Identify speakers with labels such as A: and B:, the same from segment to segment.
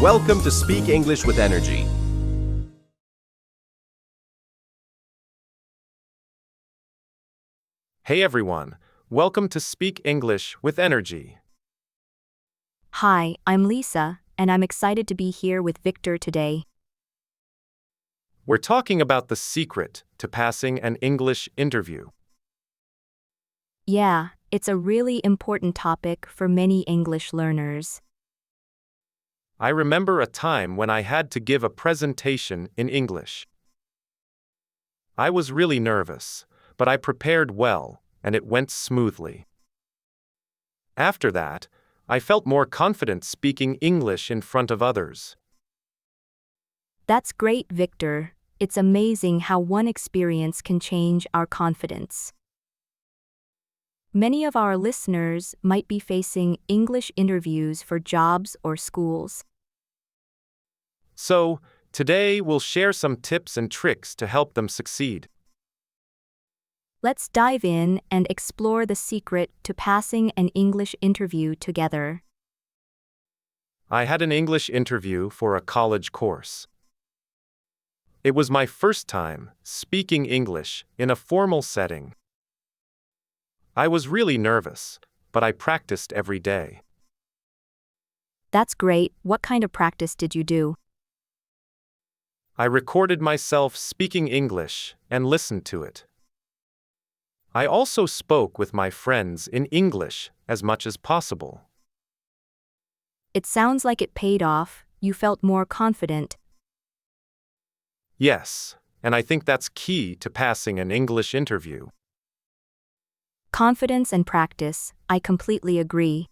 A: Welcome to Speak English with Energy.
B: Hey everyone, welcome to Speak English with Energy.
C: Hi, I'm Lisa, and I'm excited to be here with Victor today.
B: We're talking about the secret to passing an English interview.
C: Yeah, it's a really important topic for many English learners.
B: I remember a time when I had to give a presentation in English. I was really nervous, but I prepared well, and it went smoothly. After that, I felt more confident speaking English in front of others.
C: That's great, Victor. It's amazing how one experience can change our confidence. Many of our listeners might be facing English interviews for jobs or schools.
B: So, today we'll share some tips and tricks to help them succeed.
C: Let's dive in and explore the secret to passing an English interview together.
B: I had an English interview for a college course. It was my first time speaking English in a formal setting. I was really nervous, but I practiced every day.
C: That's great. What kind of practice did you do?
B: I recorded myself speaking English and listened to it. I also spoke with my friends in English as much as possible.
C: It sounds like it paid off. You felt more confident.
B: Yes, and I think that's key to passing an English interview.
C: Confidence and practice, I completely agree.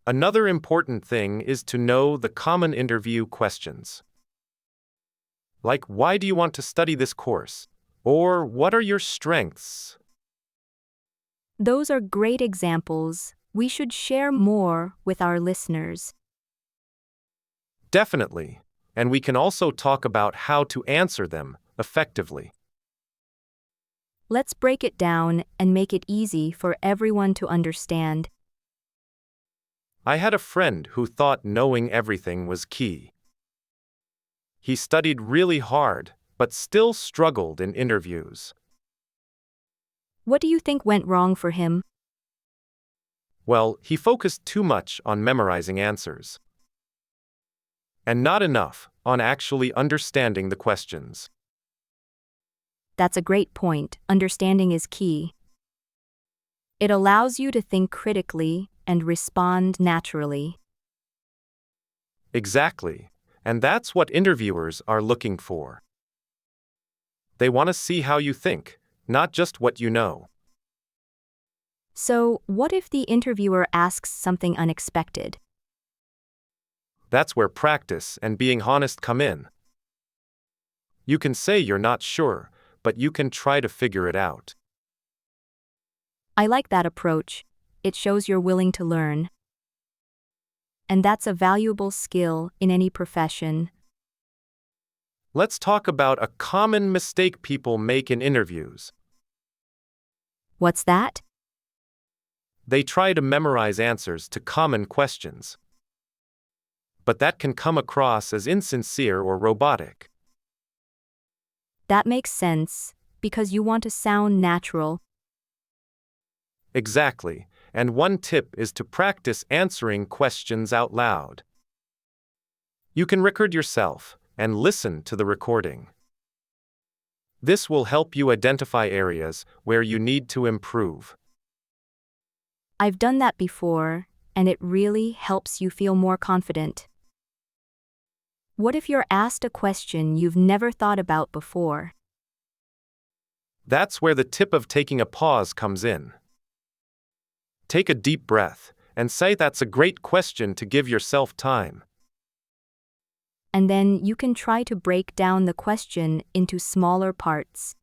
B: Another important thing is to know the common interview questions. Like, why do you want to study this course? Or, what are your strengths?
C: Those are great examples. We should share more with our listeners.
B: Definitely, and we can also talk about how to answer them effectively.
C: Let's break it down and make it easy for everyone to understand.
B: I had a friend who thought knowing everything was key. He studied really hard, but still struggled in interviews.
C: What do you think went wrong for him?
B: Well, he focused too much on memorizing answers, and not enough on actually understanding the questions.
C: That's a great point. Understanding is key. It allows you to think critically and respond naturally.
B: Exactly, and that's what interviewers are looking for. They want to see how you think, not just what you know.
C: So, what if the interviewer asks something unexpected?
B: That's where practice and being honest come in. You can say you're not sure, but you can try to figure it out.
C: I like that approach. It shows you're willing to learn. And that's a valuable skill in any profession.
B: Let's talk about a common mistake people make in interviews.
C: What's that?
B: They try to memorize answers to common questions. But that can come across as insincere or robotic.
C: That makes sense, because you want to sound natural.
B: Exactly, and one tip is to practice answering questions out loud. You can record yourself and listen to the recording. This will help you identify areas where you need to improve.
C: I've done that before, and it really helps you feel more confident. What if you're asked a question you've never thought about before?
B: That's where the tip of taking a pause comes in. Take a deep breath and say that's a great question to give yourself time.
C: And then you can try to break down the question into smaller parts.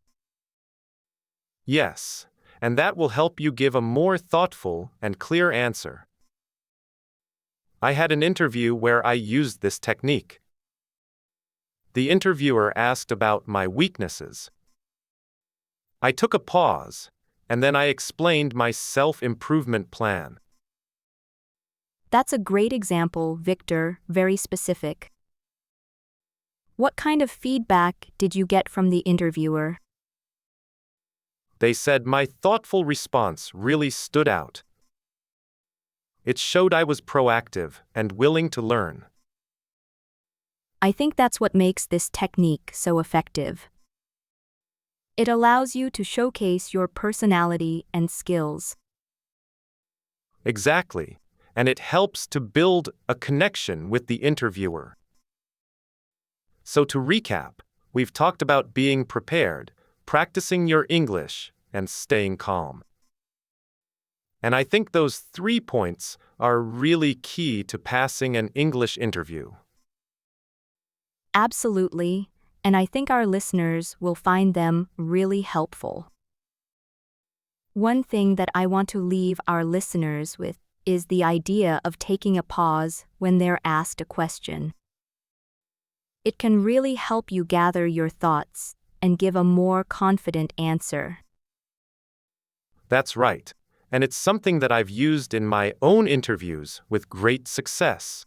B: Yes, and that will help you give a more thoughtful and clear answer. I had an interview where I used this technique. The interviewer asked about my weaknesses. I took a pause, and then I explained my self-improvement plan.
C: That's a great example, Victor, very specific. What kind of feedback did you get from the interviewer?
B: They said my thoughtful response really stood out. It showed I was proactive and willing to learn.
C: I think that's what makes this technique so effective. It allows you to showcase your personality and skills.
B: Exactly, and it helps to build a connection with the interviewer. So to recap, we've talked about being prepared, practicing your English, and staying calm. And I think those 3 points are really key to passing an English interview.
C: Absolutely, and I think our listeners will find them really helpful. One thing that I want to leave our listeners with is the idea of taking a pause when they're asked a question. It can really help you gather your thoughts and give a more confident answer.
B: That's right, and it's something that I've used in my own interviews with great success.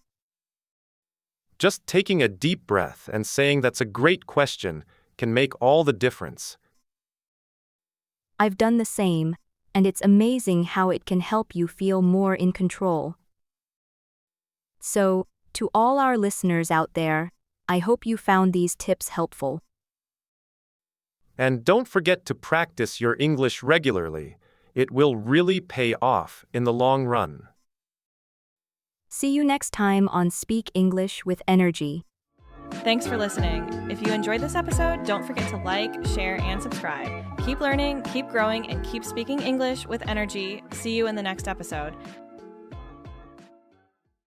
B: Just taking a deep breath and saying that's a great question can make all the difference.
C: I've done the same, and it's amazing how it can help you feel more in control. So, to all our listeners out there, I hope you found these tips helpful.
B: And don't forget to practice your English regularly. It will really pay off in the long run.
C: See you next time on Speak English with Energy.
D: Thanks for listening. If you enjoyed this episode, don't forget to like, share, and subscribe. Keep learning, keep growing, and keep speaking English with energy. See you in the next episode.